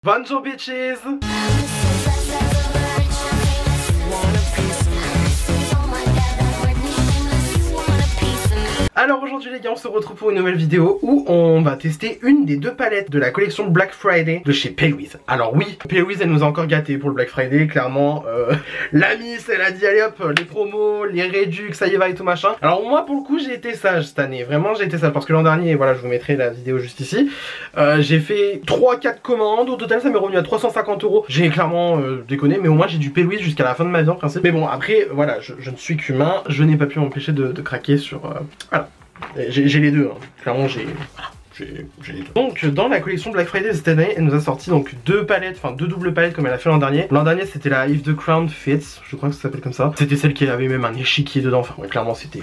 Bonjour bitches. Alors aujourd'hui les gars, on se retrouve pour une nouvelle vidéo où on va tester une des deux palettes de la collection Black Friday de chez P-Louise. Alors oui, P-Louise elle nous a encore gâtés pour le Black Friday, clairement. La Miss elle a dit allez hop, les promos, les réducs, ça y va et tout machin. Alors moi pour le coup j'ai été sage cette année, vraiment j'ai été sage parce que l'an dernier, voilà je vous mettrai la vidéo juste ici, j'ai fait 3-4 commandes, au total ça m'est revenu à 350 €. J'ai clairement déconné, mais au moins j'ai du P-Louise jusqu'à la fin de ma vie en principe. Mais bon après voilà, je ne suis qu'humain, je n'ai pas pu m'empêcher de craquer sur... voilà. J'ai les deux, hein. Clairement j'ai... Voilà. J'ai les deux. Donc dans la collection Black Friday de cette année, elle nous a sorti donc deux palettes, enfin deux doubles palettes comme elle a fait l'an dernier. L'an dernier c'était la If the Crown Fits, je crois que ça s'appelle comme ça. C'était celle qui avait même un échiquier dedans, enfin ouais, clairement c'était...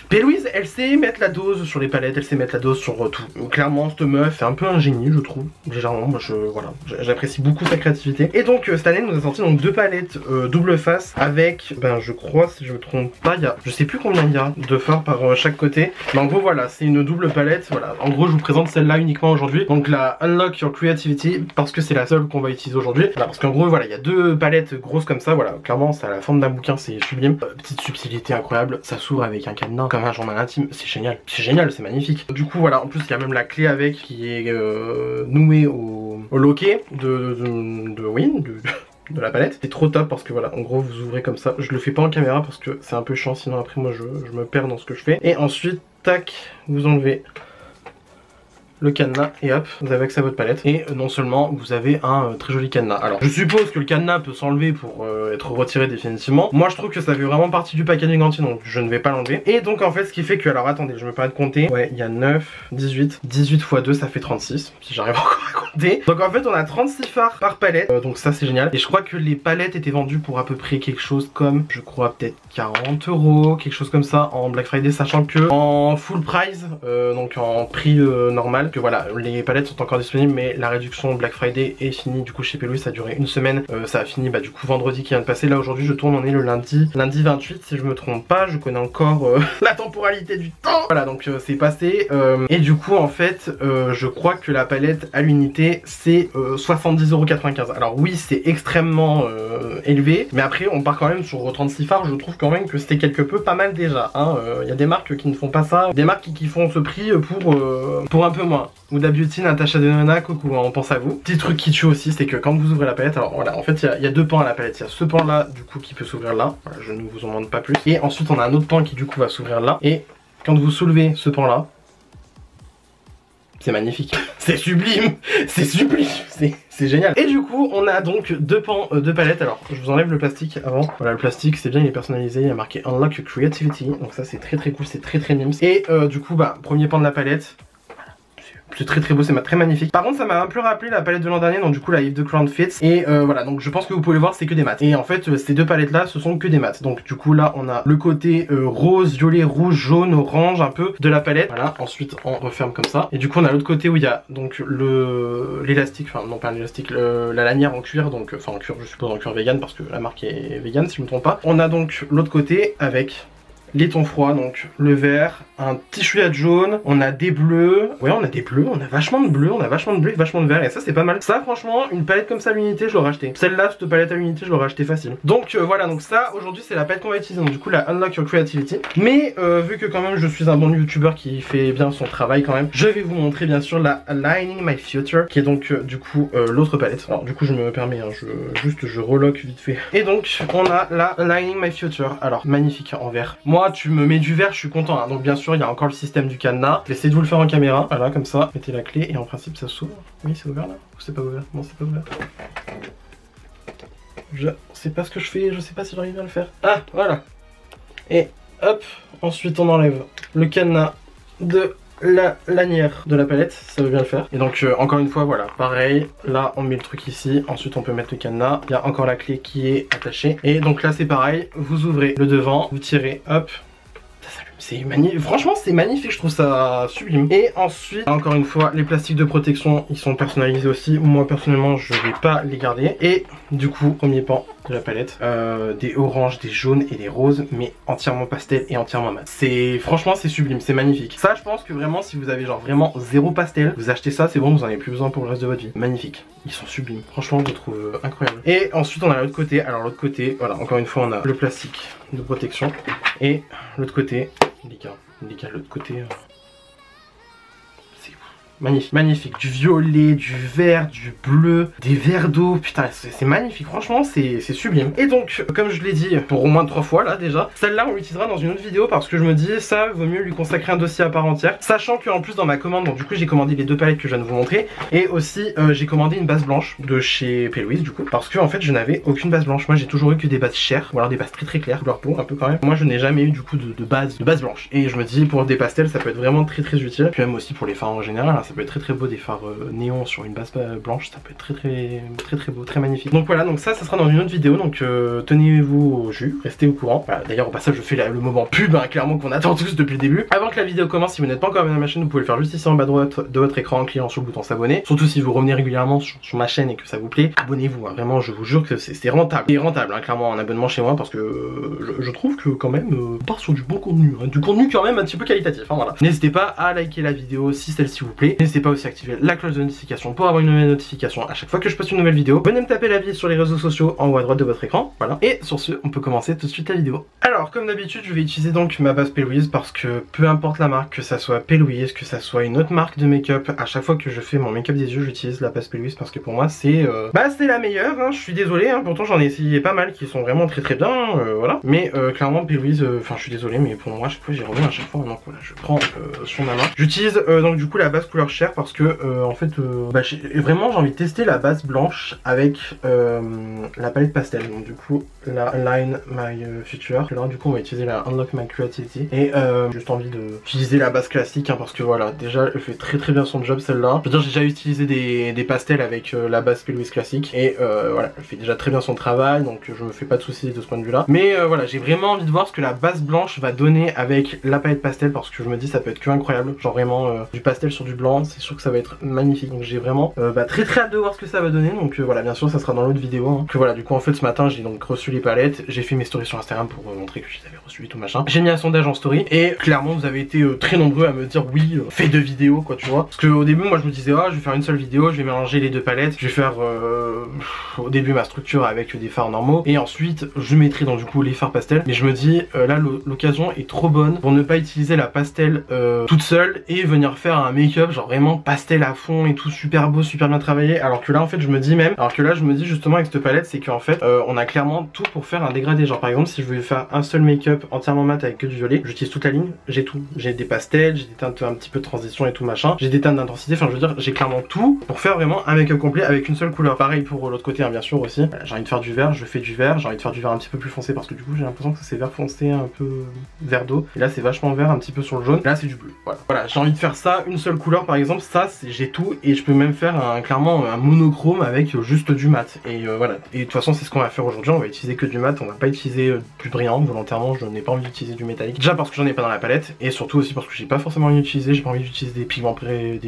P-Louise elle sait mettre la dose sur les palettes, elle sait mettre la dose sur tout. Donc, clairement cette meuf c'est un peu un génie je trouve. Légèrement, moi voilà, j'apprécie beaucoup sa créativité. Et donc cette année elle nous a sorti donc deux palettes double face avec, ben je crois si je me trompe pas, il y a, je sais plus combien il y a de fards par chaque côté. Mais en gros voilà, c'est une double palette, voilà. En gros je vous présente celle-là uniquement aujourd'hui, donc la Unlock Your Creativity, parce que c'est la seule qu'on va utiliser aujourd'hui. Voilà, parce qu'en gros voilà, il y a deux palettes grosses comme ça, voilà, clairement c'est à la forme d'un bouquin, c'est sublime. Petite subtilité incroyable, ça s'ouvre avec un cadenas comme un journal intime, c'est génial, c'est magnifique. Du coup voilà, en plus il y a même la clé avec qui est nouée au loquet de la palette. C'est trop top parce que voilà, en gros vous ouvrez comme ça. Je le fais pas en caméra parce que c'est un peu chiant, sinon après moi je me perds dans ce que je fais. Et ensuite, tac, vous enlevez le cadenas et hop, vous avez accès à votre palette. Et non seulement vous avez un très joli cadenas. Alors je suppose que le cadenas peut s'enlever pour être retiré définitivement. Moi je trouve que ça fait vraiment partie du packaging entier, donc je ne vais pas l'enlever. Et donc en fait ce qui fait que, alors attendez, je me permets de compter. Ouais, il y a 9, 18 x 2 ça fait 36, si j'arrive encore à compter. Donc en fait on a 36 fards par palette, donc ça c'est génial. Et je crois que les palettes étaient vendues pour à peu près quelque chose comme, je crois peut-être 40 €, quelque chose comme ça en Black Friday, sachant que en full price, donc en prix normal, que voilà, les palettes sont encore disponibles, mais la réduction Black Friday est finie du coup chez P-Louise, ça a duré une semaine, ça a fini bah du coup vendredi qui vient de passer. Là aujourd'hui je tourne, on est le lundi 28 si je me trompe pas, je connais encore la temporalité du temps. Voilà, donc c'est passé, et du coup en fait je crois que la palette à l'unité c'est 70,95 €. Alors oui c'est extrêmement élevé, mais après on part quand même sur 36 fards, je trouve quand même que c'était quelque peu pas mal déjà, hein. Y a des marques qui ne font pas ça, des marques qui font ce prix pour un peu moins. Huda Beauty, Natasha Denona, coucou, on pense à vous. Petit truc qui tue aussi, c'est que quand vous ouvrez la palette, alors voilà, en fait il y a deux pans à la palette. Il y a ce pan là du coup qui peut s'ouvrir là, voilà, je ne vous en demande pas plus. Et ensuite on a un autre pan qui du coup va s'ouvrir là. Et quand vous soulevez ce pan là, c'est magnifique, c'est sublime, c'est génial. Et du coup on a donc deux pans de palette. Alors je vous enlève le plastique avant. Voilà, le plastique c'est bien, il est personnalisé, il y a marqué Unlock Your Creativity, donc ça c'est très cool, c'est très mimes. Et du coup bah premier pan de la palette, c'est très beau, c'est très magnifique. Par contre ça m'a un peu rappelé la palette de l'an dernier, donc du coup la If the Crown Fits. Et voilà, donc je pense que vous pouvez le voir, c'est que des mats. Et en fait ces deux palettes là ce sont que des mats. Donc du coup là on a le côté rose, violet, rouge, jaune, orange un peu de la palette. Voilà, ensuite on referme comme ça. Et du coup on a l'autre côté où il y a donc l'élastique, enfin non pas l'élastique, la lanière en cuir, donc enfin en cuir, je suppose en cuir vegan parce que la marque est vegan si je me trompe pas. On a donc l'autre côté avec les tons froids, donc le vert, un petit chouïa de jaune, on a des bleus, ouais on a des bleus, on a vachement de bleus, on a vachement de bleu, vachement de vert, et ça c'est pas mal. Ça franchement, une palette comme ça à l'unité je l'aurais acheté. Celle-là, cette palette à l'unité je l'aurais acheté facile. Donc voilà, donc ça aujourd'hui c'est la palette qu'on va utiliser, donc du coup la Unlock Your Creativity. Mais vu que quand même je suis un bon youtubeur qui fait bien son travail quand même, je vais vous montrer bien sûr la Aligning My Future, qui est donc du coup l'autre palette. Alors du coup je me permets, hein, je relock vite fait. Et donc on a la Aligning My Future, alors magnifique en vert. Moi tu me mets du vert, je suis content, hein. Donc bien sûr il y a encore le système du cadenas. J'essaie de vous le faire en caméra, voilà comme ça, mettez la clé et en principe ça s'ouvre. Oui c'est ouvert là, ou c'est pas ouvert? Non c'est pas ouvert. Je sais pas ce que je fais, je sais pas si j'arrive à le faire. Ah voilà. Et hop, ensuite on enlève le cadenas de la lanière de la palette, ça veut bien le faire. Et donc encore une fois voilà, pareil, là on met le truc ici, ensuite on peut mettre le cadenas, il y a encore la clé qui est attachée. Et donc là c'est pareil, vous ouvrez le devant, vous tirez, hop, ça s'allume. C'est magnifique, franchement c'est magnifique, je trouve ça sublime. Et ensuite, encore une fois, les plastiques de protection, ils sont personnalisés aussi. Moi personnellement, je vais pas les garder. Et du coup, premier pan de la palette, des oranges, des jaunes et des roses, mais entièrement pastel et entièrement mat. Franchement c'est sublime, c'est magnifique. Ça je pense que vraiment si vous avez genre vraiment zéro pastel, vous achetez ça, c'est bon, vous en avez plus besoin pour le reste de votre vie. Magnifique, ils sont sublimes, franchement je les trouve incroyables. Et ensuite on a l'autre côté, alors l'autre côté, voilà, encore une fois on a le plastique de protection et l'autre côté, délicat de l'autre côté. Magnifique, magnifique, du violet, du vert, du bleu, des verres d'eau, putain c'est magnifique, franchement c'est sublime. Et donc, comme je l'ai dit pour au moins 3 fois là déjà, celle-là on l'utilisera dans une autre vidéo parce que je me dis ça vaut mieux lui consacrer un dossier à part entière, sachant qu'en plus dans ma commande, donc du coup j'ai commandé les 2 palettes que je viens de vous montrer, et aussi j'ai commandé une base blanche de chez P. Louise du coup, parce que en fait je n'avais aucune base blanche, moi j'ai toujours eu que des bases chères, ou alors des bases très claires, couleur peau un peu quand même. Moi je n'ai jamais eu du coup de base blanche, et je me dis pour des pastels ça peut être vraiment très utile, puis même aussi pour les fards en général, hein, ça peut être très beau des fards néons sur une base blanche, ça peut être très beau, très magnifique. Donc voilà, donc ça sera dans une autre vidéo, donc tenez-vous au jus, restez au courant. Voilà, d'ailleurs au passage je fais le moment pub, hein, clairement qu'on attend tous depuis le début. Avant que la vidéo commence, si vous n'êtes pas encore abonné à ma chaîne, vous pouvez le faire juste ici en bas droite de votre écran en cliquant sur le bouton s'abonner. Surtout si vous revenez régulièrement sur ma chaîne et que ça vous plaît, abonnez-vous, hein, vraiment je vous jure que c'est rentable. C'est rentable, hein, clairement un abonnement chez moi parce que je trouve que quand même on part sur du bon contenu, hein, du contenu quand même un petit peu qualitatif, hein, voilà. N'hésitez pas à liker la vidéo si celle-ci vous plaît, n'hésitez pas aussi à activer la cloche de notification pour avoir une nouvelle notification à chaque fois que je poste une nouvelle vidéo. Venez me taper la vie sur les réseaux sociaux en haut à droite de votre écran, voilà. Et sur ce, on peut commencer tout de suite la vidéo. Alors comme d'habitude, je vais utiliser donc ma base P. Louise parce que peu importe la marque, que ça soit P. Louise, que ça soit une autre marque de make-up, à chaque fois que je fais mon make-up des yeux, j'utilise la base P. Louise parce que pour moi c'est c'est la meilleure, hein. Je suis désolé, hein. Pourtant j'en ai essayé pas mal qui sont vraiment très bien, voilà. Mais clairement P. Louise, enfin je suis désolé, mais pour moi à chaque fois j'y reviens à chaque fois. Donc voilà, je prends sur ma main. J'utilise donc du coup la base couleur chair parce que en fait vraiment j'ai envie de tester la base blanche avec la palette pastel. Donc du coup la Line My Future. Là du coup on va utiliser la Unlock My Creativity. Et juste envie d'utiliser la base classique, hein, parce que voilà, déjà elle fait très bien son job celle-là. Je veux dire, j'ai déjà utilisé des pastels avec la base P. Louise classique. Et voilà, elle fait déjà très bien son travail. Donc je me fais pas de soucis de ce point de vue là. Mais voilà, j'ai vraiment envie de voir ce que la base blanche va donner avec la palette pastel. Parce que je me dis ça peut être que incroyable. Genre vraiment du pastel sur du blanc, c'est sûr que ça va être magnifique. Donc j'ai vraiment très hâte de voir ce que ça va donner. Donc voilà, bien sûr ça sera dans l'autre vidéo, hein. Que voilà, du coup en fait ce matin j'ai donc reçu les palettes, j'ai fait mes stories sur Instagram pour montrer que je les avais reçues et tout machin. J'ai mis un sondage en story et clairement vous avez été très nombreux à me dire oui, fais 2 vidéos quoi, tu vois. Parce qu'au début moi je me disais je vais faire une seule vidéo, je vais mélanger les 2 palettes, je vais faire au début ma structure avec des fards normaux et ensuite je mettrai donc du coup les fards pastel. Mais je me dis là l'occasion est trop bonne pour ne pas utiliser la pastel toute seule et venir faire un make-up genre vraiment pastel à fond et tout, super beau, super bien travaillé. Alors que là en fait je me dis justement avec cette palette, c'est qu'en fait on a clairement tout pour faire un dégradé. Genre par exemple si je veux faire un seul make-up entièrement mat avec que du violet, j'utilise toute la ligne, j'ai tout, j'ai des pastels, j'ai des teintes un petit peu de transition et tout machin, j'ai des teintes d'intensité, enfin je veux dire j'ai clairement tout pour faire vraiment un make-up complet avec une seule couleur. Pareil pour l'autre côté, hein, bien sûr aussi. Voilà, j'ai envie de faire du vert, je fais du vert, j'ai envie de faire du vert un petit peu plus foncé parce que du coup j'ai l'impression que c'est vert foncé un peu vert d'eau, et là c'est vachement vert un petit peu sur le jaune, là c'est du bleu. Voilà, j'ai envie de faire ça, une seule couleur par exemple, ça j'ai tout, et je peux même faire clairement un monochrome avec juste du mat. Et voilà, et de toute façon c'est ce qu'on va faire aujourd'hui, on va utiliser que du mat, on va pas utiliser du brillant volontairement, je n'ai pas envie d'utiliser du métallique, déjà parce que j'en ai pas dans la palette, et surtout aussi parce que j'ai pas forcément envie d'utiliser, j'ai pas envie d'utiliser des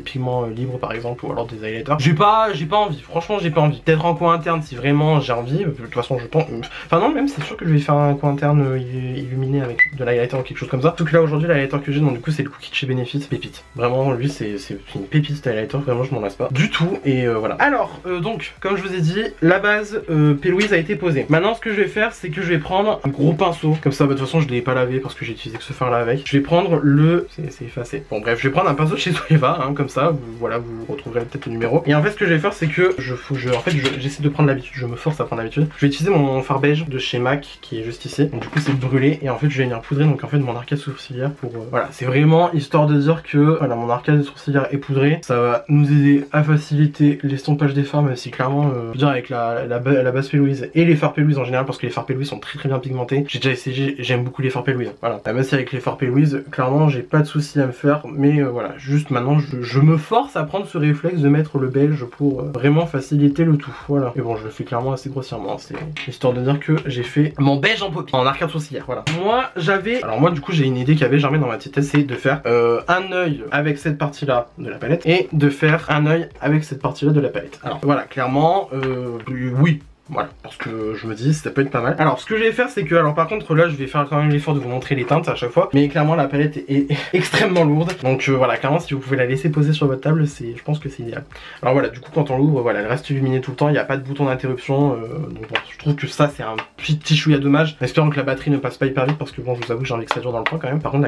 pigments libres par exemple, ou alors des highlighters. J'ai pas envie, franchement j'ai pas envie. Peut-être en coin interne si vraiment j'ai envie, de toute façon je pense, enfin non, même c'est sûr que je vais faire un coin interne illuminé avec de l'highlighter ou quelque chose comme ça. Surtout que là aujourd'hui l'highlighter que j'ai, donc du coup c'est le cookie de chez Benefit, pépite. Vraiment lui c'est une pépite cet highlighter, vraiment je m'en lasse pas du tout. Et voilà. Alors donc comme je vous ai dit, la base P. Louise a été posée. Maintenant ce que je vais faire c'est que je vais prendre un gros pinceau, comme ça de toute façon je l'ai pas lavé parce que j'ai utilisé que ce fard là avec. Je vais prendre le... c'est effacé. Bon bref, je vais prendre un pinceau chez Zoeva, hein, comme ça, voilà, vous retrouverez peut-être le numéro. Et en fait ce que je vais faire c'est que j'essaie de prendre l'habitude, je me force à prendre l'habitude. Je vais utiliser mon fard beige de chez MAC qui est juste ici. Donc du coup c'est brûlé et en fait je vais venir poudrer donc en fait mon arcade sourcilière pour... voilà, c'est vraiment histoire de dire que voilà, mon arcade sourcilière clair et poudré. Ça va nous aider à faciliter l'estompage des fards, même si clairement, je veux dire avec la base P. Louise et les fards P. Louise en général, parce que les fards P. Louise sont très bien pigmentés. J'ai déjà essayé, j'aime beaucoup les fards P. Louise. Voilà. Même si avec les fards P. Louise, clairement, j'ai pas de souci à me faire, mais voilà, juste maintenant, je me force à prendre ce réflexe de mettre le belge pour vraiment faciliter le tout. Voilà. Et bon, je le fais clairement assez grossièrement. C'est histoire de dire que j'ai fait mon belge en paupières, en arcade sourcilière. Voilà. Moi, du coup, j'ai une idée qui avait germé dans ma petite tête, c'est de faire un œil avec cette partie-là de la palette et de faire un œil avec cette partie-là de la palette. Alors voilà, clairement, oui. Voilà, parce que je me dis ça peut être pas mal. Alors ce que je vais faire c'est que, alors par contre là je vais faire quand même l'effort de vous montrer les teintes à chaque fois. Mais clairement la palette est extrêmement lourde. Donc voilà, clairement si vous pouvez la laisser poser sur votre table, je pense que c'est idéal. Alors voilà, du coup quand on l'ouvre, voilà, elle reste illuminée tout le temps, il n'y a pas de bouton d'interruption. Donc bon, je trouve que ça c'est un petit chouïa dommage. Espérons que la batterie ne passe pas hyper vite parce que bon, je vous avoue que j'ai envie que ça dure dans le temps quand même. Par contre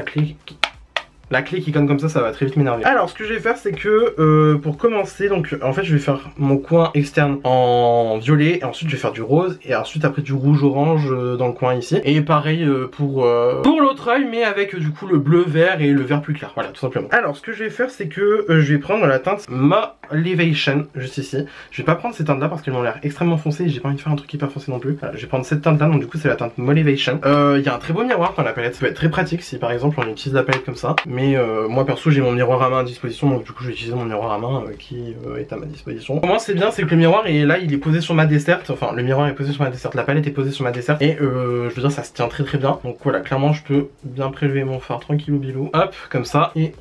la clé qui conne comme ça va très vite m'énerver. Alors ce que je vais faire c'est que pour commencer, donc en fait je vais faire mon coin externe en violet et ensuite je vais faire du rose et ensuite après du rouge orange dans le coin ici. Et pareil pour l'autre œil mais avec du coup le bleu vert et le vert plus clair. Voilà tout simplement. Alors ce que je vais faire c'est que je vais prendre la teinte Molivation juste ici. Je vais pas prendre ces teintes là parce qu'elles m'ont l'air extrêmement foncées et j'ai pas envie de faire un truc hyper foncé non plus. Voilà, je vais prendre cette teinte là, donc du coup c'est la teinte Molivation. Il y a un très beau miroir dans la palette, ça peut être très pratique si par exemple on utilise la palette comme ça. Mais moi perso j'ai mon miroir à main à disposition, donc du coup je vais utiliser mon miroir à main qui est à ma disposition. Comment c'est bien, c'est que le miroir est là, il est posé sur ma desserte, enfin le miroir est posé sur ma desserte, la palette est posée sur ma desserte et je veux dire ça se tient très bien. Donc voilà, clairement je peux bien prélever mon fard tranquillou bilou, hop comme ça, et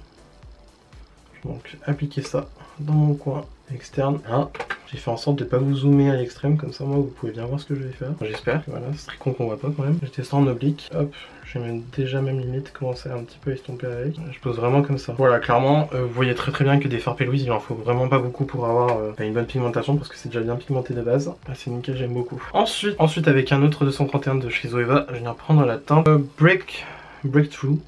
donc appliquer ça dans mon coin externe. Hein. J'ai fait en sorte de pas vous zoomer à l'extrême, comme ça moi vous pouvez bien voir ce que je vais faire. J'espère, voilà, c'est très con qu'on voit pas quand même. J'étais ça en oblique, hop, je vais déjà même limite commencer à un petit peu estomper avec. Je pose vraiment comme ça. Voilà, clairement, vous voyez très bien que des fards P. Louise, il en faut vraiment pas beaucoup pour avoir une bonne pigmentation, parce que c'est déjà bien pigmenté de base. Ah, c'est nickel, j'aime beaucoup. Ensuite avec un autre 231 de chez Zoeva, je viens prendre la teinte Breakthrough.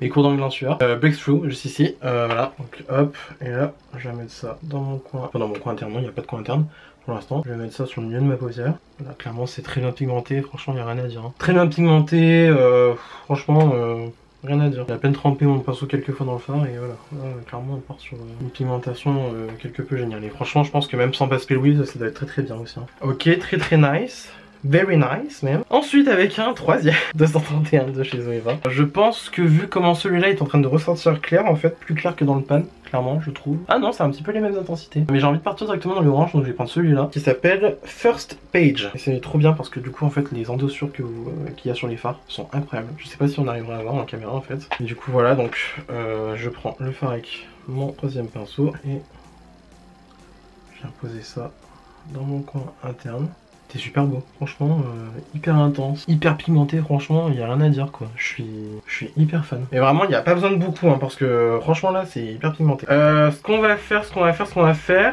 Mes cours d'anglais en sueur. Breakthrough, juste ici. Voilà, donc hop, et là, je vais mettre ça dans mon coin. Enfin, dans mon coin interne, non, il n'y a pas de coin interne pour l'instant. Je vais mettre ça sur le milieu de ma paupière. Là, clairement, c'est très bien pigmenté. Franchement, il n'y a rien à dire. Hein. Très bien pigmenté. Franchement, rien à dire. J'ai à peine trempé mon pinceau quelques fois dans le fard et voilà. Là, clairement, on part sur une pigmentation quelque peu géniale. Et franchement, je pense que même sans base P. Louise, ça doit être très bien aussi. Hein. Ok, très nice. Very nice même. Ensuite avec un troisième 231 de chez Zoeva. Je pense que vu comment celui-là est en train de ressortir clair, en fait, plus clair que dans le pan, clairement je trouve. Ah non, c'est un petit peu les mêmes intensités. Mais j'ai envie de partir directement dans l'orange, donc je vais prendre celui-là qui s'appelle First Page. Et c'est trop bien parce que du coup en fait les endossures qu'il y a sur les fards sont incroyables. Je sais pas si on arrivera à voir en caméra en fait. Et du coup voilà, donc je prends le fard avec mon troisième pinceau et je viens poser ça dans mon coin interne. C'est super beau, franchement, hyper intense, hyper pigmenté, franchement, il n'y a rien à dire quoi. Je suis hyper fan. Et vraiment, il n'y a pas besoin de beaucoup, hein, parce que franchement là, c'est hyper pigmenté. Ce qu'on va faire,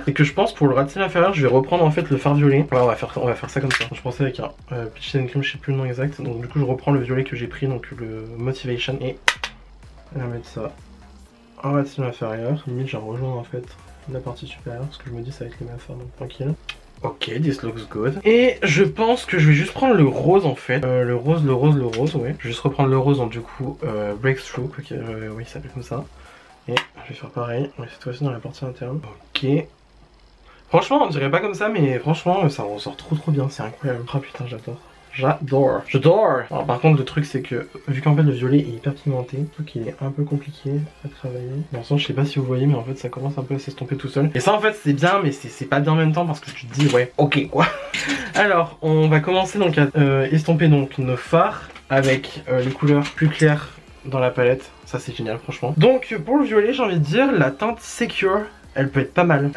c'est que je pense pour le ras de cils inférieur, je vais reprendre en fait le fard violet. Ouais, on va faire ça comme ça. Je pensais avec un Peach and Cream, je sais plus le nom exact. Donc du coup, je reprends le violet que j'ai pris, donc le Motivation, et on va mettre ça en ras de cils inférieur. Limite, j'ai rejoint en fait la partie supérieure, parce que je me dis ça va être les mêmes fards, donc tranquille. Ok, this looks good. Et je pense que je vais juste prendre le rose en fait. Le rose, ouais. Je vais juste reprendre le rose, donc du coup, Breakthrough, oui, il s'appelle comme ça. Et je vais faire pareil, ouais, cette fois-ci dans la partie interne. Ok. Franchement, on dirait pas comme ça, mais franchement, ça ressort trop bien, c'est incroyable. Oh putain, j'adore. Alors par contre le truc c'est que vu qu'en fait le violet est hyper pigmenté, le truc il est un peu compliqué à travailler. Dans le sens je sais pas si vous voyez mais en fait ça commence un peu à s'estomper tout seul. Et ça en fait c'est bien mais c'est pas bien en même temps parce que tu te dis ouais ok quoi. Alors on va commencer donc à estomper donc nos fards avec les couleurs plus claires dans la palette. Ça c'est génial franchement. Donc pour le violet j'ai envie de dire la teinte Secure. Elle peut être pas mal,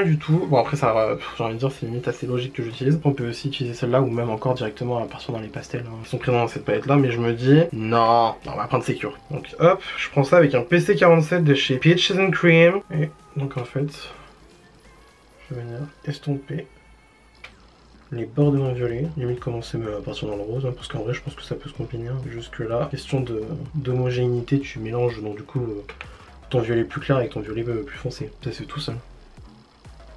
du tout. Bon après ça, j'ai envie de dire c'est limite assez logique que j'utilise. On peut aussi utiliser celle-là ou même encore directement à partir dans les pastels qui sont présents dans cette palette là. Mais je me dis non, on va prendre Secure. Donc hop, je prends ça avec un PC47 de chez Peaches and Cream. Et donc en fait, je vais venir estomper les bords de mon violet. Limite commencer à partir dans le rose hein, parce qu'en vrai je pense que ça peut se combiner. Hein. Jusque là, question d'homogénéité, tu mélanges donc du coup ton violet plus clair avec ton violet plus foncé. Ça se fait tout seul.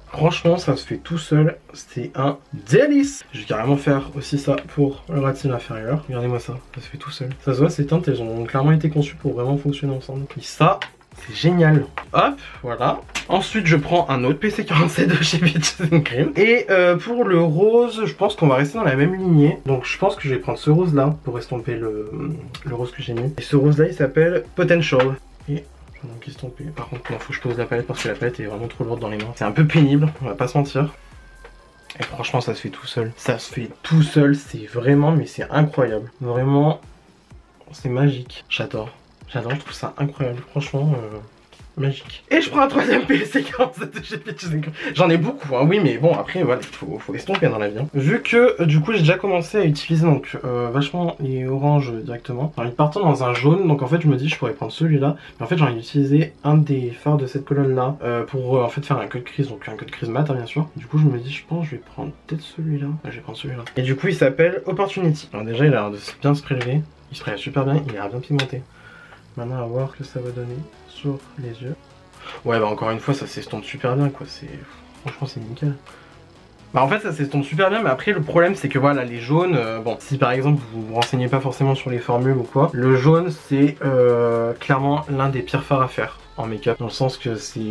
Franchement, ça se fait tout seul. C'est un délice. Je vais carrément faire aussi ça pour le ras de cils inférieur. Regardez-moi ça, ça se fait tout seul. Ça se voit, ces teintes, elles ont clairement été conçues pour vraiment fonctionner ensemble. Et ça, C'est génial. Hop, voilà. Ensuite, je prends un autre PC47 de chez Peaches & Cream. Et pour le rose, je pense qu'on va rester dans la même lignée. Donc je pense que je vais prendre ce rose-là pour estomper le rose que j'ai mis. Et ce rose-là, il s'appelle Potential. Et donc estomper. Par contre, il faut que je pose la palette parce que la palette est vraiment trop lourde dans les mains. C'est un peu pénible, on va pas se mentir. Et franchement, ça se fait tout seul. Ça se fait tout seul, c'est vraiment, mais c'est incroyable. Vraiment, c'est magique. J'adore. J'adore, je trouve ça incroyable. Franchement, magique. Et je prends un troisième PC47 de chez Peaches & Cream. J'en ai beaucoup, hein, oui, mais bon, après, voilà, il faut estomper dans la vie. Hein. Vu que, du coup, j'ai déjà commencé à utiliser donc vachement les oranges directement. Alors, ils partent dans un jaune, donc en fait, je me dis, je pourrais prendre celui-là. Mais en fait, j'ai envie d'utiliser un des fards de cette colonne-là pour en fait faire un code crease, donc un code crease mat, hein, bien sûr. Du coup, je me dis, je pense, je vais prendre peut-être celui-là. Ouais, je vais prendre celui-là. Et du coup, il s'appelle Opportunity. Alors, déjà, il a l'air de bien se prélever. Il se prélève super bien, il a l'air bien pigmenté. Maintenant, à voir ce que ça va donner sur les yeux. Ouais, bah encore une fois, ça s'estompe super bien, quoi. Franchement, c'est nickel. Bah en fait, ça s'estompe super bien, mais après, le problème, c'est que voilà, les jaunes, bon, si par exemple, vous vous renseignez pas forcément sur les formules ou quoi, le jaune, c'est clairement l'un des pires fards à faire en make-up, dans le sens que c'est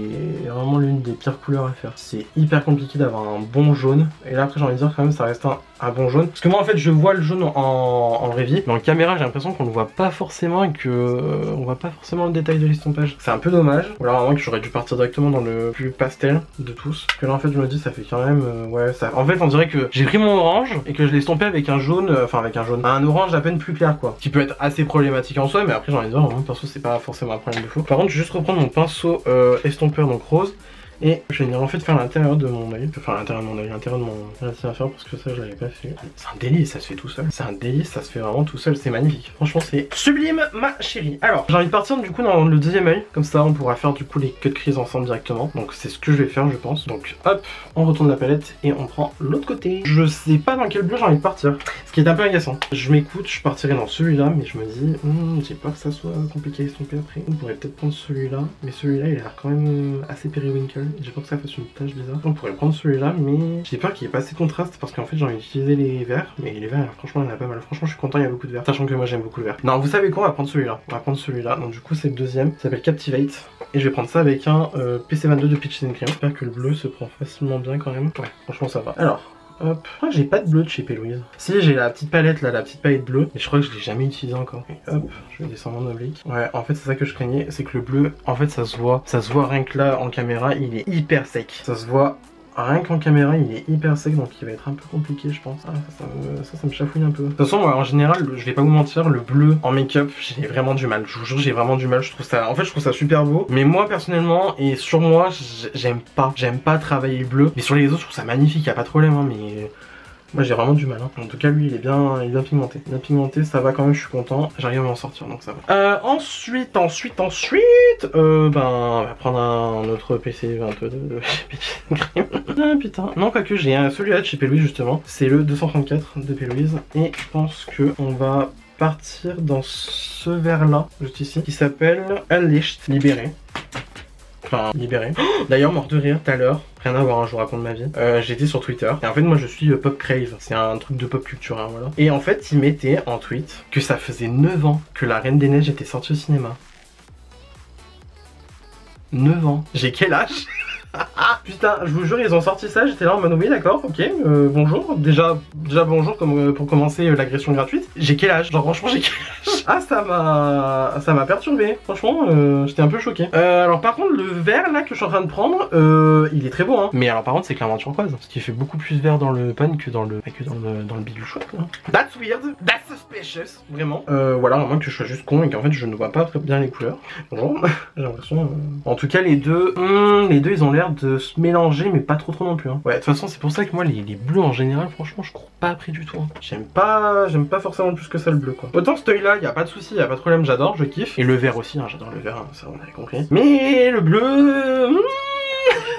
vraiment l'une des pires couleurs à faire. C'est hyper compliqué d'avoir un bon jaune, et là après j'ai envie de dire quand même ça reste un bon jaune. Parce que moi en fait je vois le jaune en vraie vie, mais en caméra j'ai l'impression qu'on le voit pas forcément et que on voit pas forcément le détail de l'estompage. C'est un peu dommage, ou alors vraiment que j'aurais dû partir directement dans le plus pastel de tous. Parce que là en fait je me dis ça fait quand même, ouais, ça... En fait on dirait que j'ai pris mon orange et que je l'ai estompé avec un jaune, enfin avec un orange à peine plus clair quoi. Qui peut être assez problématique en soi, mais après j'ai envie de dire, vraiment perso c'est pas forcément un problème de fou. Par contre je vais juste reprendre mon pinceau estompeur donc rose et je vais venir en fait faire l'intérieur de mon œil, enfin l'intérieur de mon œil, l'intérieur de mon rétine inférieur parce que ça je l'avais pas fait. C'est un délice, ça se fait tout seul. C'est un délice, ça se fait vraiment tout seul, c'est magnifique. Franchement c'est sublime ma chérie. Alors j'ai envie de partir du coup dans le deuxième œil, comme ça on pourra faire du coup les cut crease ensemble directement. Donc c'est ce que je vais faire je pense. Donc hop, on retourne la palette et on prend l'autre côté. Je sais pas dans quel bleu j'ai envie de partir, ce qui est un peu agaçant. Je m'écoute, je partirai dans celui-là mais je me dis, j'ai peur que ça soit compliqué à estomper après. On pourrait peut-être prendre celui-là, mais celui-là il a l'air quand même assez periwinkle. J'ai peur que ça fasse une tache bizarre. On pourrait prendre celui-là, mais j'ai peur qu'il n'y ait pas assez de contraste parce qu'en fait j'ai envie d'utiliser les verts. Mais les verts, franchement, il y en a pas mal. Franchement, je suis content, il y a beaucoup de verts. Sachant que moi j'aime beaucoup le vert. Non, vous savez quoi, on va prendre celui-là. On va prendre celui-là. Donc, du coup, c'est le deuxième. Il s'appelle Captivate. Et je vais prendre ça avec un PC22 de Peaches & Cream. J'espère que le bleu se prend facilement bien quand même. Ouais, franchement, ça va. Alors. Hop, ah, j'ai pas de bleu de chez P. Louise. Si, j'ai la petite palette là, la petite palette bleue, mais je crois que je l'ai jamais utilisée encore. Et hop, je vais descendre en oblique. Ouais, en fait, c'est ça que je craignais, c'est que le bleu, en fait, ça se voit rien que là en caméra, il est hyper sec. Ça se voit rien qu'en caméra, il est hyper sec, donc il va être un peu compliqué, je pense. Ah, ça me chafouille un peu. De toute façon, moi, en général, je vais pas vous mentir, le bleu en make-up, j'ai vraiment du mal. Je vous jure, j'ai vraiment du mal. Je trouve ça, en fait, je trouve ça super beau. Mais moi, personnellement, et sur moi, j'aime pas travailler le bleu. Mais sur les autres, je trouve ça magnifique, y a pas de problème, hein, mais moi j'ai vraiment du mal, hein. En tout cas lui il est bien pigmenté. Bien pigmenté, ça va quand même, je suis content. J'arrive à m'en sortir donc ça va. Ensuite, ben on va prendre un autre PC22 de chez Peaches & Cream. Ah putain. Non quoique j'ai celui-là de chez P. Louise justement. C'est le 234 de P. Louise. Et je pense que on va partir dans ce vert là, juste ici, qui s'appelle Unleashed, libéré. Enfin, libéré. Oh, d'ailleurs, mort de rire, tout à l'heure, rien à voir, hein, je vous raconte ma vie. J'étais sur Twitter, et en fait, moi je suis Pop Crave, c'est un truc de pop culture, hein, voilà. Et en fait, il mettait en tweet que ça faisait 9 ans que La Reine des Neiges était sortie au cinéma. 9 ans. J'ai quel âge? Putain, je vous jure, ils ont sorti ça, j'étais là en mode oui, d'accord, ok, bonjour. Déjà bonjour comme, pour commencer l'agression gratuite. J'ai quel âge? Genre franchement, j'ai quel âge? Ah, ça m'a perturbé, franchement, j'étais un peu choqué. Alors par contre, le vert là que je suis en train de prendre, il est très beau, hein. Mais alors par contre, c'est clairement turquoise, ce qui fait beaucoup plus vert dans le pan que dans le bidule chouette, hein. That's weird, that's suspicious, vraiment. Voilà, à moins que je sois juste con et qu'en fait je ne vois pas très bien les couleurs. Bonjour, j'ai l'impression. En tout cas, les deux, ils ont l'air de se mélanger, mais pas trop non plus, hein. Ouais, de toute façon, c'est pour ça que moi, les bleus en général, franchement, je cours pas après du tout, hein. J'aime pas forcément plus que ça le bleu, quoi. Autant cet œil-là, y a pas de souci, y a pas de problème, j'adore, je kiffe. Et le vert aussi, hein, j'adore le vert, hein, ça on avait compris. Mais le bleu.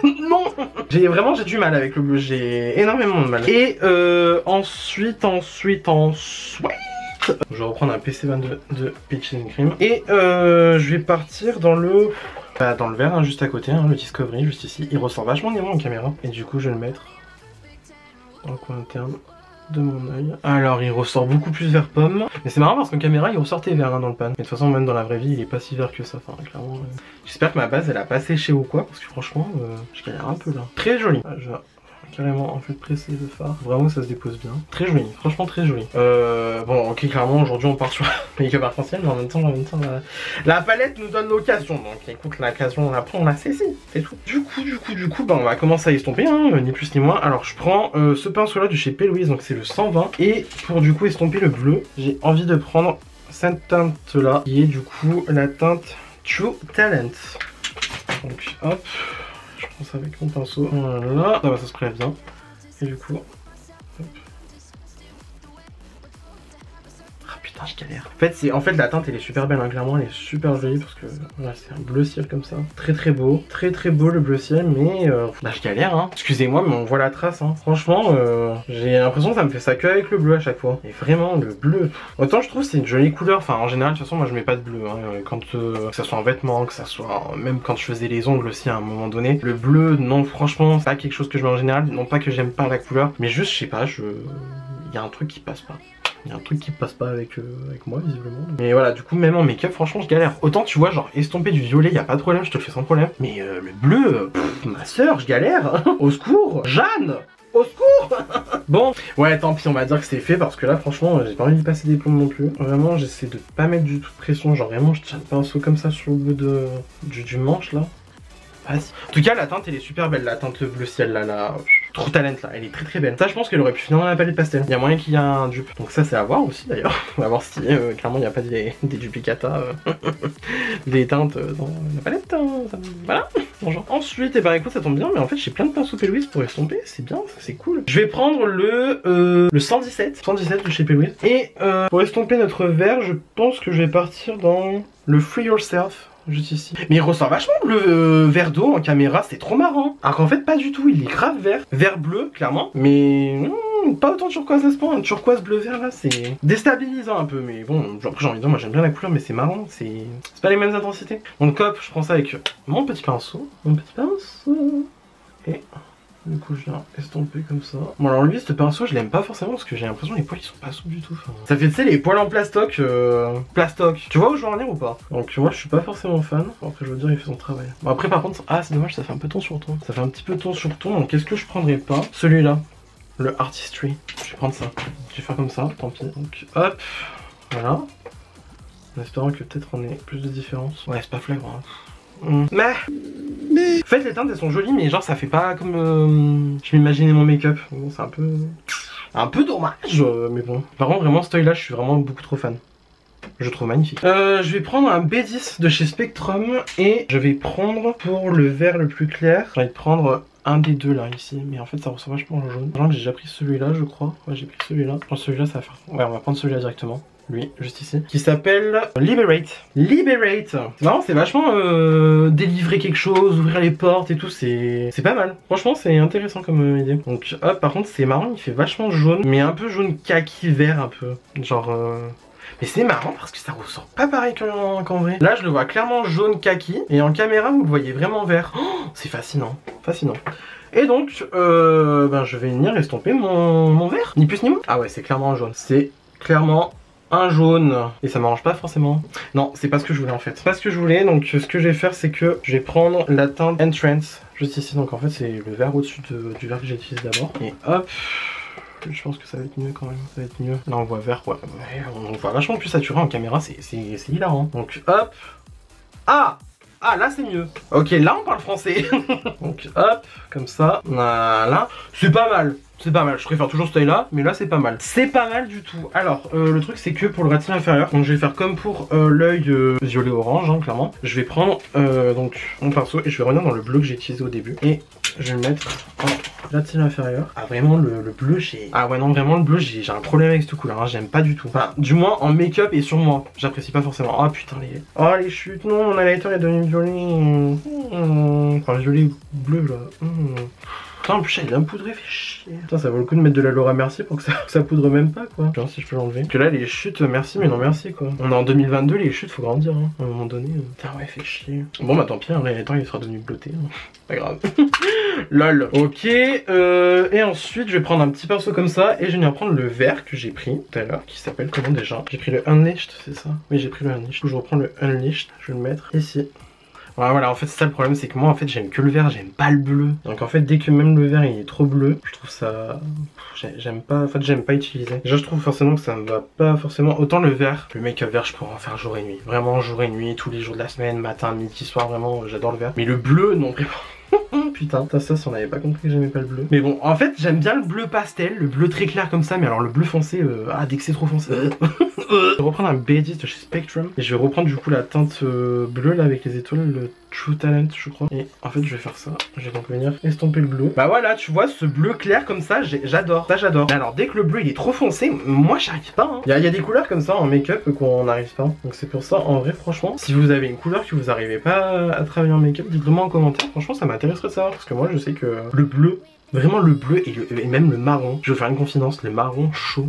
Non. J'ai du mal avec le bleu, j'ai énormément de mal. Et ensuite. Je vais reprendre un PC22 de Peaches & Cream. Et je vais partir dans le vert, hein, juste à côté, hein, le Discovery, juste ici. Il ressort vachement bien en caméra. Et du coup, je vais le mettre dans le coin interne. de mon œil. Alors il ressort beaucoup plus vert pomme. Mais c'est marrant parce qu'en caméra il ressortait vert hein, dans le pan. Mais de toute façon même dans la vraie vie il est pas si vert que ça. Enfin clairement. J'espère que ma base elle a pas séché ou quoi. Parce que franchement je galère un peu là. Très joli. Je vais carrément en fait presser le fard. Vraiment ça se dépose bien. Très joli. Franchement très joli. Bon ok clairement aujourd'hui on part sur make-up arc-en-ciel. Mais en même temps la palette nous donne l'occasion. Donc écoute l'occasion après on la saisit. C'est tout. Du coup bah on va commencer à estomper hein, ni plus ni moins. Alors je prends ce pinceau là de chez P. Louise. Donc c'est le 120. Et pour du coup estomper le bleu j'ai envie de prendre cette teinte là. Qui est du coup la teinte True Talent. Donc hop. Je prends ça avec mon pinceau. Voilà. Ah bah ça se prélève bien. Et du coup. Hop. Ah putain je galère. En fait la teinte elle est super belle hein, clairement elle est super jolie parce que voilà c'est un bleu ciel comme ça. Très beau. Très beau le bleu ciel mais là je galère hein. Excusez-moi mais on voit la trace hein. Franchement j'ai l'impression que ça me fait ça que avec le bleu à chaque fois. Et vraiment le bleu. Autant je trouve c'est une jolie couleur. Enfin en général de toute façon moi je mets pas de bleu hein. Quand que ça soit en vêtements, que ça soit même quand je faisais les ongles aussi à un moment donné. Le bleu non franchement c'est pas quelque chose que je mets en général. Non pas que j'aime pas la couleur. Mais juste je sais pas il y a un truc qui passe pas. Il y a un truc qui passe pas avec moi visiblement. Mais voilà, du coup même en make-up franchement je galère. Autant tu vois genre estomper du violet y a pas de problème, je te le fais sans problème. Mais le bleu, ma soeur je galère. Au secours, Jeanne. Au secours. Bon, ouais tant pis on va dire que c'est fait parce que là franchement j'ai pas envie d'y passer des plombs non plus. Vraiment j'essaie de pas mettre du tout de pression, genre vraiment je tiens le pinceau comme ça sur le bout du manche là. En tout cas la teinte elle est super belle, la teinte bleu ciel là, la True Talent là, elle est très belle. Ça je pense qu'elle aurait pu finir dans la palette pastel. Il y a moyen qu'il y ait un dupe. Donc ça c'est à voir aussi d'ailleurs. On va voir si clairement il n'y a pas des duplicata des teintes dans la palette. Voilà. Bonjour. Ensuite, et ben écoute ça tombe bien mais en fait j'ai plein de pinceaux P. Louise pour estomper. C'est bien, ça c'est cool. Je vais prendre le 117 de chez P. Louise. Et pour estomper notre vert je pense que je vais partir dans le Free Yourself. Juste ici. Mais il ressort vachement le vert d'eau en caméra, c'est trop marrant. Alors qu'en fait pas du tout, il est grave vert. Vert bleu, clairement. Mais pas autant turquoise à ce point. Un turquoise bleu vert là, c'est déstabilisant un peu. Mais bon, après j'ai envie de dire, moi j'aime bien la couleur, mais c'est marrant. C'est pas les mêmes intensités. Donc hop, je prends ça avec mon petit pinceau. Et du coup je viens estomper comme ça. Bon alors lui ce pinceau je l'aime pas forcément parce que j'ai l'impression que les poils ils sont pas souples du tout. Enfin, ça fait tu sais les poils en plastoc. Plastoc. Tu vois où je veux en venir ou pas? Donc moi je suis pas forcément fan. Bon, après je veux dire il fait son travail. Bon après par contre, ah c'est dommage ça fait un peu ton sur ton. Ça fait un petit peu ton sur ton. Donc qu'est-ce que je prendrais pas? Celui-là. Le Artistry. Je vais prendre ça. Je vais faire comme ça, tant pis. Donc hop. Voilà. En espérant que peut-être on ait plus de différence. Ouais c'est pas flagrant. Mais en fait les teintes elles sont jolies mais genre ça fait pas comme je m'imaginais mon make-up. Bon, c'est un peu dommage mais bon. Par contre vraiment ce œil là je suis vraiment beaucoup trop fan. Je trouve magnifique. Je vais prendre un B10 de chez Spectrum et je vais prendre pour le vert le plus clair. Je vais prendre un des deux là ici mais en fait ça ressemble vachement au jaune. J'ai déjà pris celui-là je crois. Ouais j'ai pris celui-là. Je pense que celui-là ça va faire. Ouais on va prendre celui-là directement. Lui, juste ici, qui s'appelle Liberate. Liberate. C'est marrant, c'est vachement délivrer quelque chose, ouvrir les portes et tout, c'est pas mal. Franchement, c'est intéressant comme idée. Donc hop, par contre, c'est marrant, il fait vachement jaune, mais un peu jaune kaki vert un peu. Genre... Mais c'est marrant parce que ça ressort pas pareil qu'en vrai. Là, je le vois clairement jaune kaki, et en caméra, vous le voyez vraiment vert. Oh, c'est fascinant, fascinant. Et donc, je vais venir estomper mon vert, ni plus ni moins. Ah ouais, c'est clairement un jaune. C'est clairement... un jaune et ça m'arrange pas forcément. Non c'est pas ce que je voulais en fait. C'est pas ce que je voulais donc ce que je vais faire c'est que je vais prendre la teinte Entrance juste ici donc en fait c'est le vert au-dessus du vert que j'ai utilisé d'abord. Et hop. Je pense que ça va être mieux quand même, ça va être mieux. Là on voit vert quoi. Ouais, on voit vachement plus saturé en caméra, c'est hilarant. Donc hop. Ah là c'est mieux. Ok là on parle français. Donc hop, comme ça. Voilà. C'est pas mal. C'est pas mal, je préfère toujours ce taille là, mais là c'est pas mal. C'est pas mal du tout. Alors, le truc c'est que pour le rétine inférieur, donc je vais faire comme pour l'œil violet orange, hein, clairement. Je vais prendre donc mon pinceau et je vais revenir dans le bleu que j'ai utilisé au début. Et je vais le mettre en rétine inférieur. Ah vraiment le bleu j'ai... Ah ouais non vraiment le bleu j'ai un problème avec cette couleur, hein, j'aime pas du tout. Enfin du moins en make-up et sur moi, j'apprécie pas forcément. Oh putain les... Oh les chutes, non mon highlighter est devenu violet. Enfin violet bleu là. Putain, en plus elle est bien poudrée, fait chier. Putain, ça vaut le coup de mettre de la Laura Mercier pour que ça poudre même pas quoi. Je vais voir si je peux l'enlever. Parce que là les chutes, merci mais non merci quoi. On est en 2022, les chutes faut grandir hein, à un moment donné. Putain ouais, fait chier. Bon bah tant pis, hein, temps il sera devenu bleuté. Hein. Pas grave. Lol. Ok, et ensuite je vais prendre un petit pinceau comme ça et je vais venir prendre le vert que j'ai pris tout à l'heure qui s'appelle comment déjà? J'ai pris le Unleashed, c'est ça? Oui, j'ai pris le Unleashed. Je reprends le Unleashed, je vais le mettre ici. Voilà, en fait c'est ça le problème, c'est que moi en fait j'aime que le vert, j'aime pas le bleu. Donc en fait dès que même le vert il est trop bleu, je trouve ça... J'aime pas, en fait j'aime pas utiliser. Déjà je trouve forcément que ça me va pas forcément. Autant le vert, le make-up vert je pourrais en faire jour et nuit. Vraiment jour et nuit, tous les jours de la semaine, matin, midi, soir, vraiment j'adore le vert. Mais le bleu non vraiment. Putain, ça si on n'avait pas compris que j'aimais pas le bleu. Mais bon, en fait j'aime bien le bleu pastel, le bleu très clair comme ça, mais alors le bleu foncé, dès que c'est trop foncé. Je vais reprendre un B10 de chez Spectrum et je vais reprendre du coup la teinte bleue là avec les étoiles, le True Talent je crois. Et en fait je vais faire ça, je vais donc venir estomper le bleu. Bah voilà, tu vois ce bleu clair comme ça, j'adore, ça j'adore. Mais alors dès que le bleu il est trop foncé, moi j'arrive pas hein. Il y a des couleurs comme ça en make-up qu'on n'arrive pas. Donc c'est pour ça en vrai franchement, si vous avez une couleur que vous arrivez pas à travailler en make-up, dites-le moi en commentaire, franchement ça m'intéresserait de savoir. Parce que moi je sais que le bleu, vraiment le bleu et même le marron, je vais faire une confidence, le marron chaud,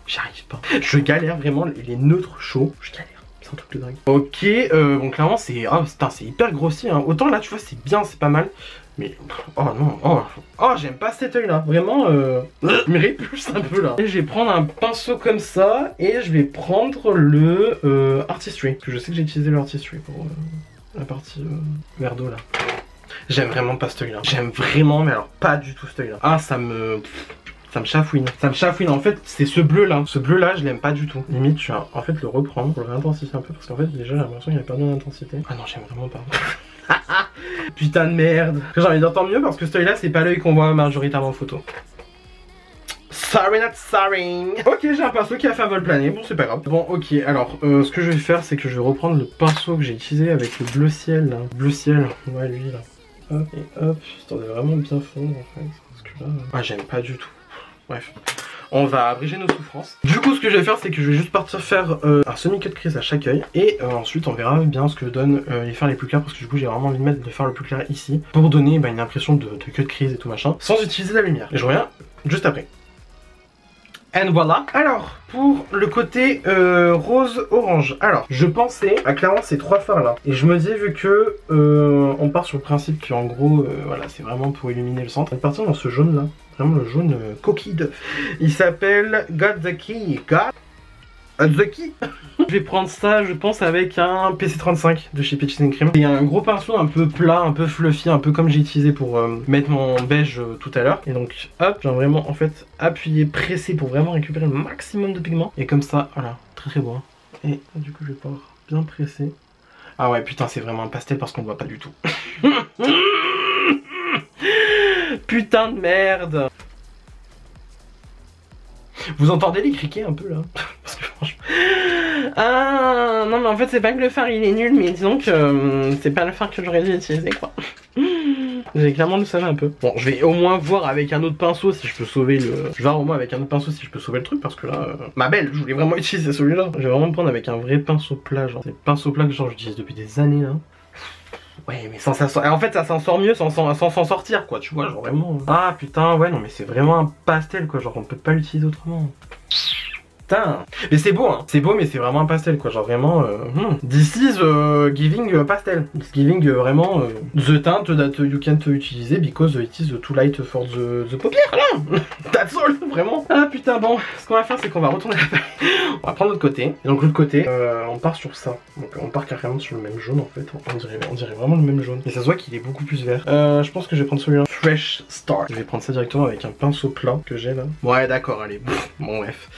j'arrive pas. Je galère vraiment, les neutres chauds, je galère. C'est un truc de dingue. Ok, bon clairement c'est... Oh putain, c'est hyper grossier hein. Autant là tu vois c'est bien, c'est pas mal. Mais... Oh non, oh j'aime pas cet œil là. Vraiment, il me répulse un peu là. Et je vais prendre un pinceau comme ça et je vais prendre le Artistry. Parce que je sais que j'ai utilisé le Artistry pour la partie verre d'eau là. J'aime vraiment pas cet œil là. J'aime vraiment, mais alors pas du tout cet œil là. Ah ça me chafouine. Ça me chafouine. En fait, c'est ce bleu là. Ce bleu là, je l'aime pas du tout. Limite, je vais en fait le reprendre pour le réintensifier un peu. Parce qu'en fait, déjà, j'ai l'impression qu'il a perdu en intensité. Ah non, j'aime vraiment pas. Putain de merde. J'ai envie d'entendre mieux parce que ce œil là, c'est pas l'œil qu'on voit majoritairement en photo. Sorry not sorry. Ok, j'ai un pinceau qui a fait un vol plané. Bon, c'est pas grave. Bon, ok. Alors, ce que je vais faire, c'est que je vais reprendre le pinceau que j'ai utilisé avec le bleu ciel là. Bleu ciel. Ouais, lui là. Hop et hop. Histoire de vraiment bien fondre en fait. Parce que là. Ah, j'aime pas du tout. Bref, on va abréger nos souffrances. Du coup, ce que je vais faire, c'est que je vais juste partir faire un semi-cut crease à chaque œil. Et ensuite, on verra bien ce que donnent les fards les plus clairs. Parce que du coup, j'ai vraiment envie de mettre le fard le plus clair ici. Pour donner une impression de cut crease et tout machin. Sans utiliser la lumière. Et je reviens juste après. And voilà. Alors, pour le côté rose-orange. Alors, je pensais à clairement ces trois fards là. Et je me dis, vu que on part sur le principe qu'en gros, voilà, c'est vraiment pour illuminer le centre. On va partir dans ce jaune là. Vraiment le jaune coquille d'œuf. Il s'appelle Got the Key. Got the Key. Je vais prendre ça, je pense, avec un PC35 de chez Peaches & Cream. Et un gros pinceau un peu plat, un peu fluffy, un peu comme j'ai utilisé pour mettre mon beige tout à l'heure. Et donc, hop, j'ai vraiment en fait appuyé, pressé pour vraiment récupérer le maximum de pigments. Et comme ça, voilà, très très beau. Et du coup, je vais pouvoir bien presser. Ah ouais, putain, c'est vraiment un pastel parce qu'on ne voit pas du tout. Putain de merde. Vous entendez les criquets un peu là? Parce que franchement... Ah non mais en fait c'est pas que le fard il est nul, mais disons que c'est pas le fard que j'aurais dû utiliser quoi. J'ai clairement le savais un peu. Bon, je vais au moins voir avec un autre pinceau si je peux sauver le... Je vais voir au moins avec un autre pinceau si je peux sauver le truc parce que là... Ma belle, je voulais vraiment utiliser celui-là. Je vais vraiment me prendre avec un vrai pinceau plat, genre. C'est le pinceau plat que genre j'utilise depuis des années là. Ouais mais sans ça, en fait ça s'en sort mieux sans s'en sortir quoi, tu vois, genre vraiment... Ah putain, ouais non mais c'est vraiment un pastel quoi, genre on peut pas l'utiliser autrement. Putain. Mais c'est beau hein, c'est beau mais c'est vraiment un pastel quoi, genre vraiment... This is giving pastel. It's giving vraiment the tint that you can't utilize because it is too light for the paupières, là. That's all, vraiment. Ah putain, bon, ce qu'on va faire c'est qu'on va retourner la palette. On va prendre l'autre côté. Et donc l'autre côté, on part sur ça. Donc on part carrément sur le même jaune en fait. On dirait vraiment le même jaune. Et ça se voit qu'il est beaucoup plus vert. Je pense que je vais prendre celui-là. Fresh Start. Je vais prendre ça directement avec un pinceau plat que j'ai là. Ouais d'accord, allez. Bon bref.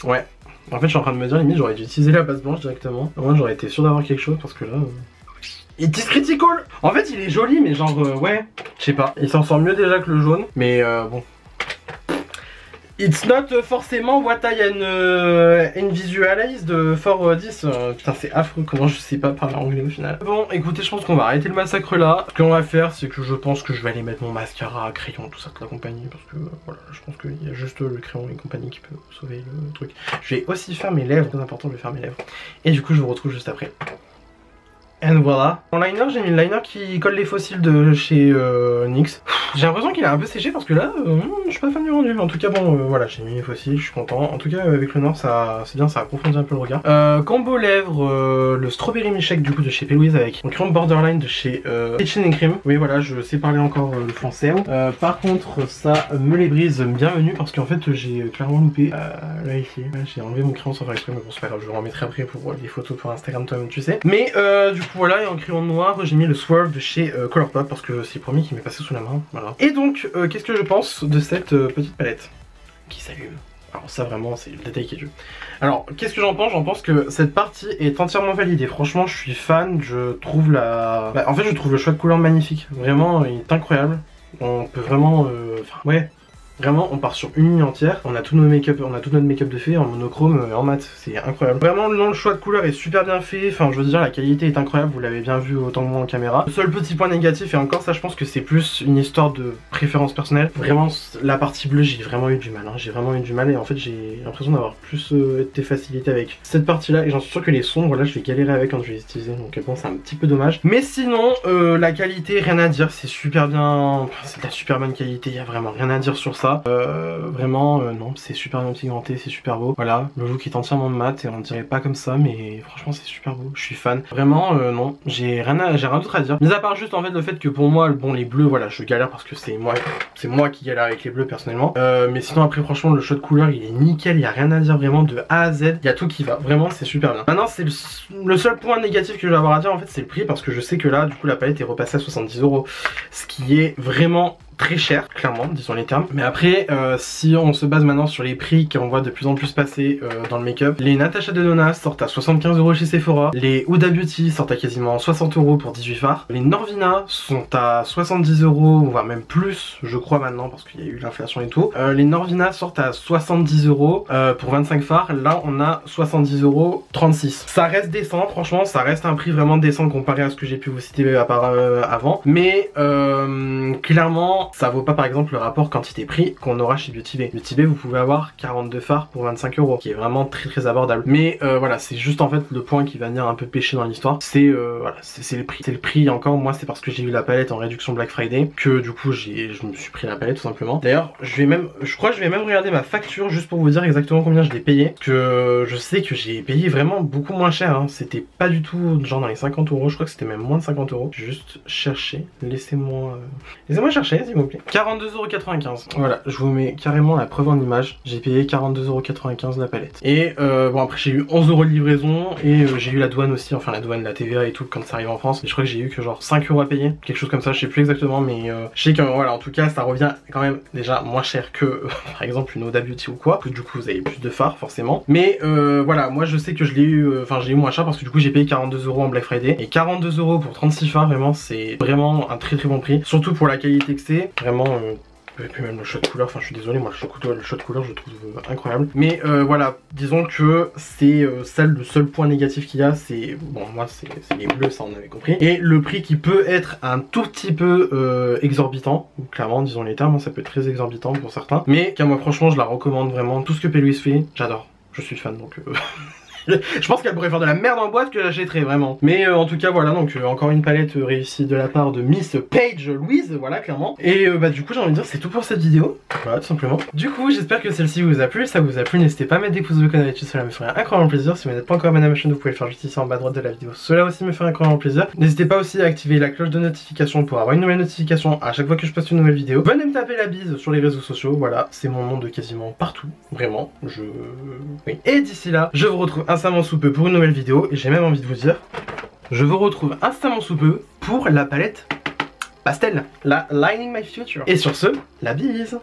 Ouais. En fait je suis en train de me dire limite j'aurais dû utiliser la base blanche directement. Au moins j'aurais été sûr d'avoir quelque chose parce que là... It is critical. En fait il est joli mais genre ouais, je sais pas. Il s'en sort mieux déjà que le jaune. Mais bon. It's not forcément what I visualized for this. Putain c'est affreux comment je sais pas parler anglais au final. Bon écoutez je pense qu'on va arrêter le massacre là. Ce qu'on va faire c'est que je pense que je vais aller mettre mon mascara, crayon, tout ça de la compagnie. Parce que voilà je pense qu'il y a juste le crayon et compagnie qui peut sauver le truc. Je vais aussi faire mes lèvres, très important je vais faire mes lèvres. Et du coup je vous retrouve juste après. And voilà. En liner, j'ai mis le liner qui colle les fossiles de chez NYX. J'ai l'impression qu'il a un peu séché parce que là, je suis pas fan du rendu. En tout cas, bon, voilà, j'ai mis les fossiles, je suis content. En tout cas, avec le noir, c'est bien, ça approfondit un peu le regard. Combo lèvres, le strawberry milkshake du coup de chez P. Louise avec mon crayon borderline de chez Peachin & Cream. Oui, voilà, je sais parler encore le français. Par contre, ça me les brise bienvenue parce qu'en fait, j'ai clairement loupé. Là, ici, j'ai enlevé mon crayon sans faire exprès, mais bon, c'est pas grave, je le remettrai après pour les photos pour Instagram, toi-même, tu sais. Mais du coup, voilà, et en crayon noir, j'ai mis le Swerve de chez Colourpop parce que c'est le premier qui m'est passé sous la main. Voilà. Et donc, qu'est-ce que je pense de cette petite palette qui s'allume? Alors ça vraiment c'est le détail qui est jeu. Alors qu'est-ce que j'en pense? J'en pense que cette partie est entièrement validée. Franchement je suis fan, je trouve la... en fait je trouve le choix de couleur magnifique. Vraiment il est incroyable. On peut vraiment... Enfin ouais... Vraiment, on part sur une ligne entière, on a tout notre make-up de fait en monochrome et en mat, c'est incroyable. Vraiment, le choix de couleur est super bien fait, enfin je veux dire, la qualité est incroyable, vous l'avez bien vu autant que moi en caméra. Le seul petit point négatif, et encore ça je pense que c'est plus une histoire de préférence personnelle, vraiment la partie bleue j'ai vraiment eu du mal, j'ai vraiment eu du mal et en fait j'ai l'impression d'avoir plus été facilité avec cette partie là et j'en suis sûr que les sombres là je vais galérer avec quand je vais les utiliser, donc bon c'est un petit peu dommage. Mais sinon, la qualité, rien à dire, c'est super bien, c'est de la super bonne qualité, il y a vraiment rien à dire sur ça. Vraiment non, c'est super bien pigmenté, c'est super beau. Voilà, le look est entièrement mat et on dirait pas comme ça, mais franchement c'est super beau, je suis fan. Vraiment non, j'ai rien d'autre à dire. Mis à part juste en fait le fait que pour moi, bon les bleus, voilà, je galère parce que c'est moi qui galère avec les bleus personnellement. Mais sinon après franchement le choix de couleur il est nickel, il y a rien à dire vraiment de A à Z, il y a tout qui va, vraiment c'est super bien. Maintenant c'est le seul point négatif que je vais avoir à dire en fait c'est le prix parce que je sais que là du coup la palette est repassée à 70 €, ce qui est vraiment très cher, clairement, disons les termes. Mais après, si on se base maintenant sur les prix qu'on voit de plus en plus passer dans le make-up, les Natasha Denona sortent à 75 € chez Sephora, les Huda Beauty sortent à quasiment 60 € pour 18 fards, les Norvina sont à 70 €, voire même plus, je crois maintenant, parce qu'il y a eu l'inflation et tout. Les Norvina sortent à 70 € pour 25 fards, là on a 70 € 36. Ça reste décent, franchement, ça reste un prix vraiment décent comparé à ce que j'ai pu vous citer à part avant, mais clairement, ça vaut pas par exemple le rapport quantité-prix qu'on aura chez Beauty Bay. Beauty Bay vous pouvez avoir 42 fards pour 25 €, qui est vraiment très abordable. Mais voilà, c'est juste en fait le point qui va venir un peu pêcher dans l'histoire. C'est voilà, c'est le prix. C'est le prix, encore moi c'est parce que j'ai eu la palette en réduction Black Friday que du coup je me suis pris la palette tout simplement. D'ailleurs je crois que je vais même regarder ma facture juste pour vous dire exactement combien je l'ai payé. Que je sais que j'ai payé vraiment beaucoup moins cher, hein. C'était pas du tout genre dans les 50 €, je crois que c'était même moins de 50 €. Juste chercher, laissez-moi chercher s'il vous plaît. 42,95 €. Voilà, je vous mets carrément la preuve en image. J'ai payé 42,95 € la palette. Et bon après j'ai eu 11 € de livraison et j'ai eu la douane aussi, enfin la douane, la TVA et tout quand ça arrive en France. Et je crois que j'ai eu que genre 5 € à payer, quelque chose comme ça, je sais plus exactement, mais je sais que voilà, en tout cas ça revient quand même déjà moins cher que par exemple une Huda Beauty ou quoi, que du coup vous avez plus de fards forcément. Mais voilà, moi je sais que je l'ai eu, enfin j'ai eu moins cher parce que du coup j'ai payé 42 € en Black Friday. Et 42 € pour 36 fards, vraiment c'est vraiment un très bon prix, surtout pour la qualité que c'est. Vraiment et puis même le choix de couleur, enfin je suis désolé, moi le choix de couleur je le trouve incroyable. Mais voilà, disons que c'est le seul point négatif qu'il y a, c'est, bon moi c'est les bleus, ça on avait compris. Et le prix qui peut être un tout petit peu exorbitant, clairement disons les termes, ça peut être très exorbitant pour certains. Mais moi franchement je la recommande vraiment, tout ce que P. Louise fait, j'adore, je suis fan donc... Je pense qu'elle pourrait faire de la merde en boîte que j'achèterais vraiment. Mais en tout cas voilà, donc encore une palette réussie de la part de Miss Paige Louise, voilà clairement. Et bah du coup j'ai envie de dire c'est tout pour cette vidéo. Voilà tout simplement. Du coup j'espère que celle-ci vous a plu. Si ça vous a plu, n'hésitez pas à mettre des pouces bleus comme d'habitude, cela me ferait un incroyable plaisir. Si vous n'êtes pas encore abonné à ma chaîne, vous pouvez le faire juste ici en bas à droite de la vidéo. Cela aussi me ferait un incroyable plaisir. N'hésitez pas aussi à activer la cloche de notification pour avoir une nouvelle notification à chaque fois que je poste une nouvelle vidéo. Venez me taper la bise sur les réseaux sociaux, voilà, c'est mon nom de quasiment partout. Vraiment, oui. Et d'ici là, je vous retrouve instamment sous peu pour une nouvelle vidéo et j'ai même envie de vous dire, je vous retrouve instamment sous peu pour la palette pastel, la Lining My Future. Et sur ce, la bise.